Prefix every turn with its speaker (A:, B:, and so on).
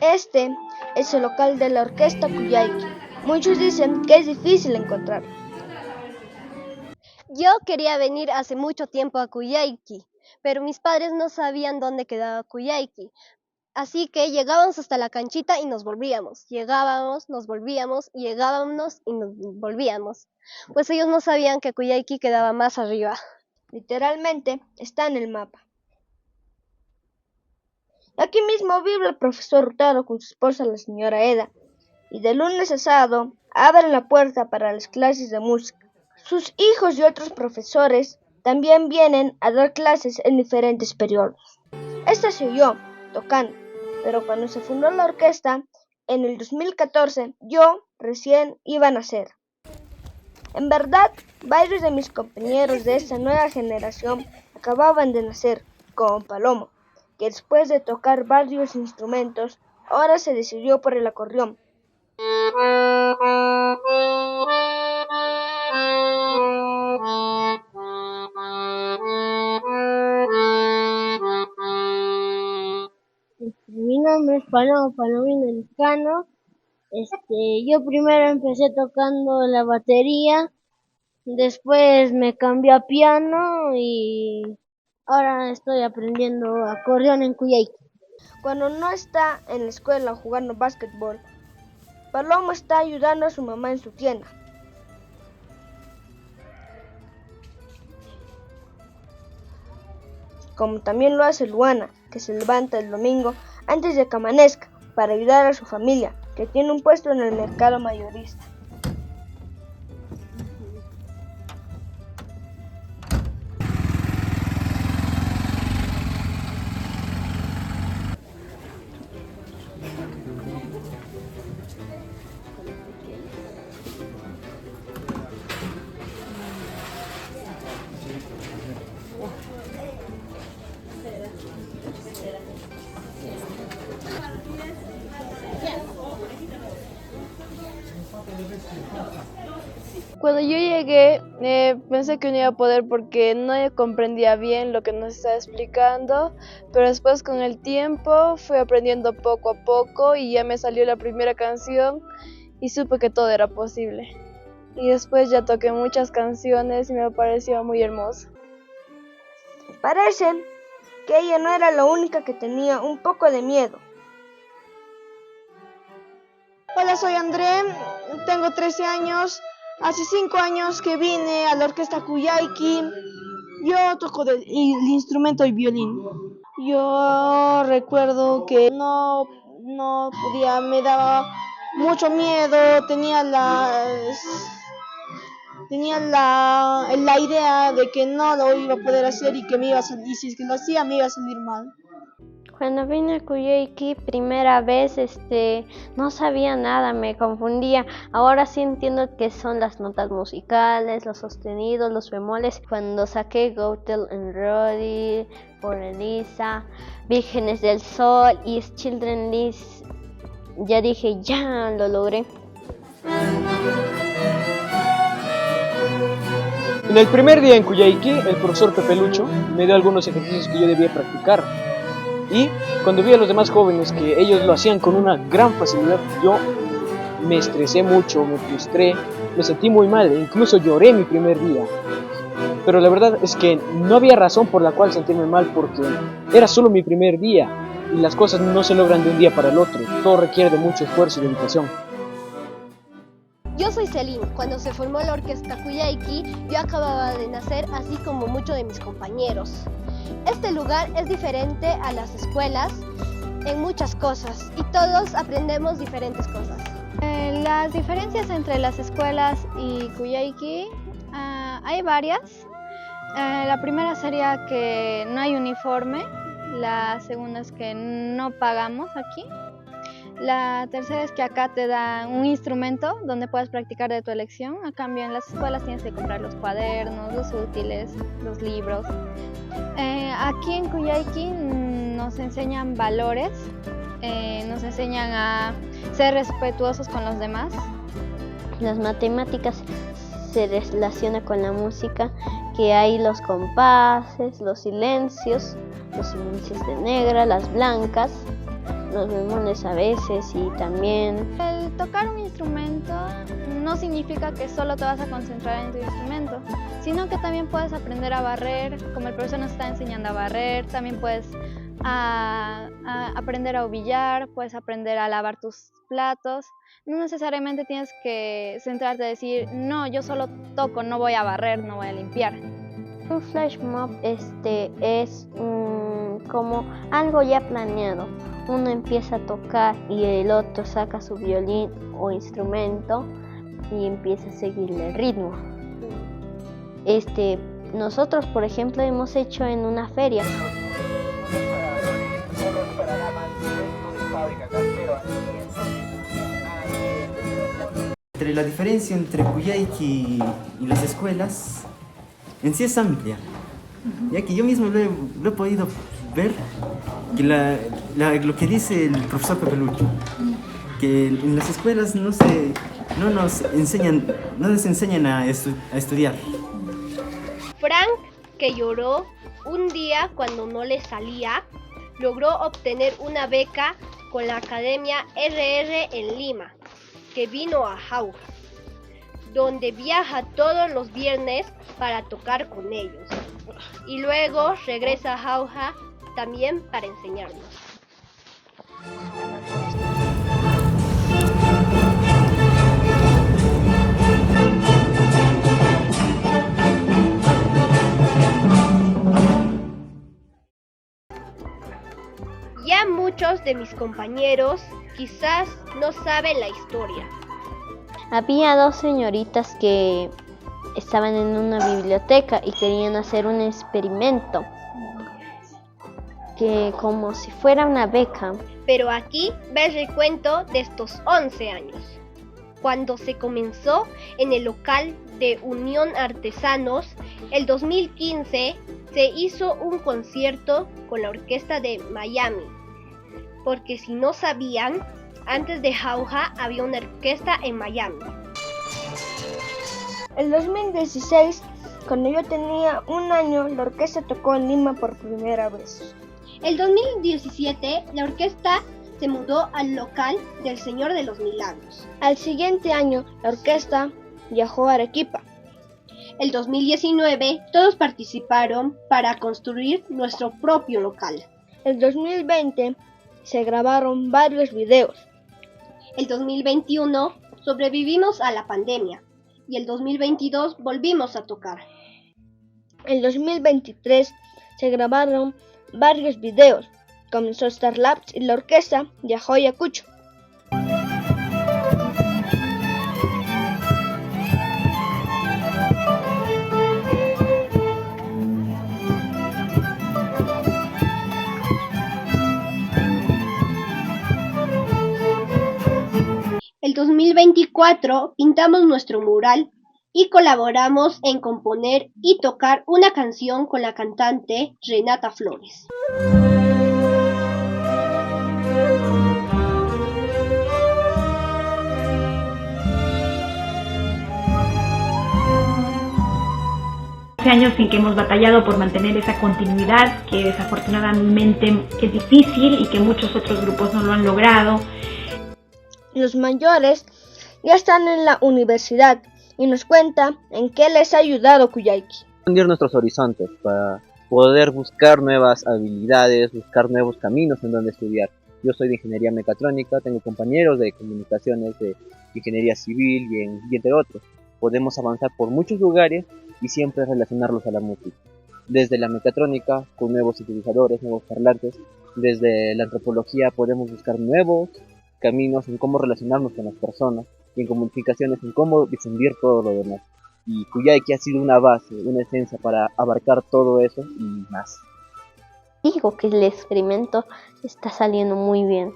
A: Este es el local de la orquesta Cuyayqui. Muchos dicen que es difícil encontrarlo.
B: Yo quería venir hace mucho tiempo a Cuyayqui, pero mis padres no sabían dónde quedaba Cuyayqui. Así que llegábamos hasta la canchita y nos volvíamos. Llegábamos, nos volvíamos, llegábamos y nos volvíamos. Pues ellos no sabían que Cuyayqui quedaba más arriba.
A: Literalmente está en el mapa. Aquí mismo vive el profesor Hurtado con su esposa la señora Eda, y de lunes a sábado abren la puerta para las clases de música. Sus hijos y otros profesores también vienen a dar clases en diferentes periodos. Esta soy yo, tocando, pero cuando se fundó la orquesta, en el 2014, yo recién iba a nacer. En verdad, varios de mis compañeros de esta nueva generación acababan de nacer, como Palomo, que después de tocar varios instrumentos, ahora se decidió por el acordeón.
C: Mi nombre es Palomino Elcano. Yo primero empecé tocando la batería, después me cambié a piano y ahora estoy aprendiendo acordeón en Cuyayqui.
A: Cuando no está en la escuela jugando básquetbol, Palomo está ayudando a su mamá en su tienda. Como también lo hace Luana, que se levanta el domingo antes de que amanezca para ayudar a su familia, que tiene un puesto en el mercado mayorista.
D: Cuando yo llegué, pensé que no iba a poder porque no comprendía bien lo que nos estaba explicando, pero después con el tiempo fui aprendiendo poco a poco y ya me salió la primera canción y supe que todo era posible. Y después ya toqué muchas canciones y me pareció muy hermoso.
A: Parece que ella no era la única que tenía un poco de miedo.
E: Hola, soy André, tengo 13 años. Hace 5 años que vine a la orquesta Cuyayqui. Yo toco el instrumento y violín. Yo recuerdo que no podía, me daba mucho miedo, tenía la idea de que no lo iba a poder hacer y que me iba a salir, y si es que lo hacía me iba a salir mal.
F: Cuando vine a Cuyayqui primera vez, no sabía nada, me confundía. Ahora sí entiendo qué son las notas musicales, los sostenidos, los bemoles. Cuando saqué Gautel and Roddy, por Elisa, Vírgenes del Sol y Children List, ya dije, ya lo logré.
G: En el primer día en Cuyayqui, el profesor Pepe Lucho me dio algunos ejercicios que yo debía practicar. Y cuando vi a los demás jóvenes que ellos lo hacían con una gran facilidad, yo me estresé mucho, me frustré, me sentí muy mal, incluso lloré mi primer día. Pero la verdad es que no había razón por la cual sentirme mal porque era solo mi primer día y las cosas no se logran de un día para el otro, todo requiere de mucho esfuerzo y dedicación.
B: Yo soy Celine. Cuando se formó la orquesta Cuyayqui, yo acababa de nacer, así como muchos de mis compañeros. Este lugar es diferente a las escuelas en muchas cosas y todos aprendemos diferentes cosas.
H: Las diferencias entre las escuelas y Cuyayqui hay varias. La primera sería que no hay uniforme, la segunda es que no pagamos aquí. La tercera es que acá te dan un instrumento donde puedes practicar de tu elección. A cambio, en las escuelas tienes que comprar los cuadernos, los útiles, los libros. Aquí en Cuyayqui nos enseñan valores, nos enseñan a ser respetuosos con los demás.
F: Las matemáticas se relaciona con la música, que hay los compases, los silencios de negra, las blancas. los bemoles a veces y también...
H: El tocar un instrumento no significa que solo te vas a concentrar en tu instrumento, sino que también puedes aprender a barrer, como el profesor nos está enseñando a barrer, también puedes aprender a ovillar, puedes aprender a lavar tus platos. No necesariamente tienes que centrarte a decir, no, yo solo toco, no voy a barrer, no voy a limpiar.
F: Un flash mob es como algo ya planeado. Uno empieza a tocar y el otro saca su violín o instrumento y empieza a seguirle el ritmo. Nosotros, por ejemplo, hemos hecho en una feria.
I: La diferencia entre Kuyaiki y las escuelas en sí es amplia, ya que yo mismo lo he podido ver, que lo que dice el profesor Pepelucho, que en las escuelas no nos enseñan a estudiar.
B: Frank, que lloró un día cuando no le salía, logró obtener una beca con la Academia RR en Lima, que vino a Jauja, donde viaja todos los viernes para tocar con ellos, y luego regresa a Jauja también para enseñarnos. Ya muchos de mis compañeros quizás no saben la historia.
F: Había dos señoritas que estaban en una biblioteca y querían hacer un experimento, que como si fuera una beca.
B: Pero aquí ves el cuento de estos 11 años, cuando se comenzó en el local de Unión Artesanos. El 2015 se hizo un concierto con la orquesta de Miami, porque si no sabían, antes de Jauja había una orquesta en Miami.
A: El 2016, cuando yo tenía 1 año, la orquesta tocó en Lima por primera vez.
B: El 2017, la orquesta se mudó al local del Señor de los Milagros.
A: Al siguiente año, la orquesta viajó a Arequipa.
B: El 2019, todos participaron para construir nuestro propio local.
A: El 2020, se grabaron varios videos.
B: El 2021, sobrevivimos a la pandemia. Y el 2022, volvimos a tocar.
A: En 2023, se grabaron varios videos. Comenzó Star Labs y la orquesta viajó a Ayacucho.
B: El 2024 pintamos nuestro mural y colaboramos en componer y tocar una canción con la cantante Renata Flores.
J: Años en que hemos batallado por mantener esa continuidad, que desafortunadamente es difícil y que muchos otros grupos no lo han logrado.
A: Los mayores ya están en la universidad y nos cuenta en qué les ha ayudado Kuyaiki.
K: Expandir nuestros horizontes para poder buscar nuevas habilidades, buscar nuevos caminos en donde estudiar. Yo soy de ingeniería mecatrónica, tengo compañeros de comunicaciones, de ingeniería civil y entre otros. Podemos avanzar por muchos lugares y siempre relacionarlos a la música. Desde la mecatrónica, con nuevos sintetizadores, nuevos parlantes. Desde la antropología podemos buscar nuevos caminos en cómo relacionarnos con las personas y en comunicaciones, en cómo difundir todo lo demás. Y Kuyaiki ha sido una base, una esencia para abarcar todo eso y más.
F: Digo que el experimento está saliendo muy bien.